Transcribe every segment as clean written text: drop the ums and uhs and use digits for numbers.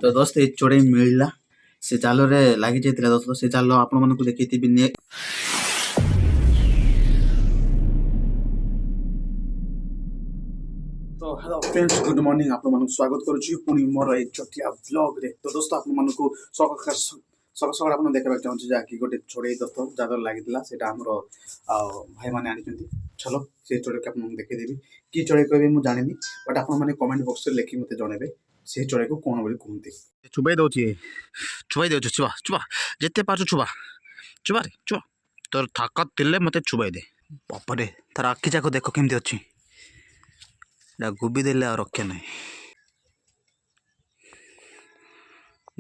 तो दोस्त ये चोड़े मिलला से जाल रे लागी जाइतिला दोस्त से जाल आपण मानकु देखैतिबि ने तो हेलो फ्रेंड्स गुड मॉर्निंग आप मानक स्वागत करूची पुनी मोर एक छोटिया व्लॉग रे। तो दोस्तों आप मानकु सका सका आपण देखबा चाहूची जा कि गोटे छोड़े दोस्त जादर लागितिला सेटा हमरो भाई माने आनिचंती। चलो से छोड़े के आपण देखै देबी कि छोड़े कहबे मु जानिनी बट आपण माने कमेंट बॉक्स रे लिखि मते जणेबे से छोड़े को कोन बोली कहंती। चुबाई दउची चुबाई दउची चुबा चुबा जेते पाछु चुबा चुबा रे चुबा तोर ताकत तिले मते चुबाई दे बाप रे तार आखि जाको देखो केमती अछि डा गुबी देले और रखे नहीं।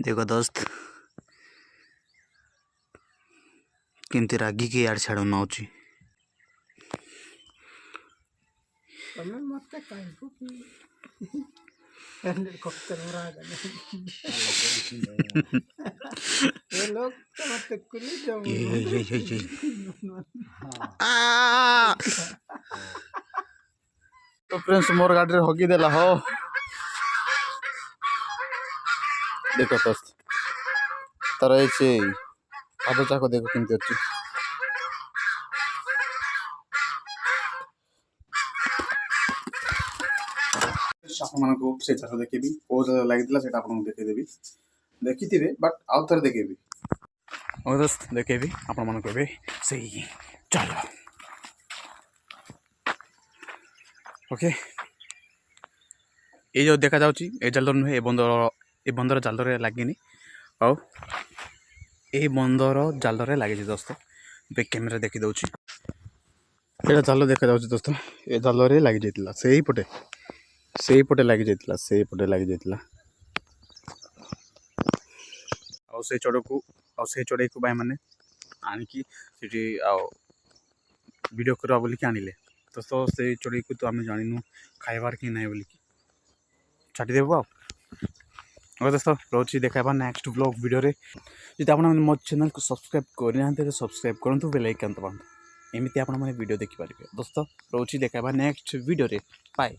देखो दोस्त केमती रागी के यार छाड़ नौची तमे मत काइको की हेलीकॉप्टर उड़ा गए ये लोग तो मत कुली जाओ ये तो फ्रेंड्स मोर गाड़ी रे हगी देला हो देखो दोस्त तार ऐसे पाद चाको देखो केमती अछि आप मानको से चाको देखेबी ओ जगह लागितला सेटा आपन देखे देबी देखिथिबे बट आउ थर देखेबी ओ दोस्त देखेबी आपन मानको बे सही चलो ओके ये जो देखा जाउची ए जालर नुहे ए बंदर जालर रे लागिनी औ ए बंदर जालर रे लागि दोस्त बे कैमरा देखि दउची एटा जाल देखा जाउची दोस्त ए जाल रे लागि जैतिला सेही पटे लागि जैतिला औ से चोड़े को भाई माने आनी की सिटी आ वीडियो करवा बोली के आनिले तो से चोड़े को तो आम जानिनु खाइबार कि नहीं बोली छाटी देबो आ दोस्तों रोची देखाबा नेक्स्ट व्लॉग वीडियो रे जदि आपण मो चैनल को सब्सक्राइब करना तो सब्सक्राइब करंतु बेल आइकन दबांतु एमिति आपण माने वीडियो देखि पारिबे दोस्तों रोची देखाबा नेक्स्ट वीडियो रे बाय।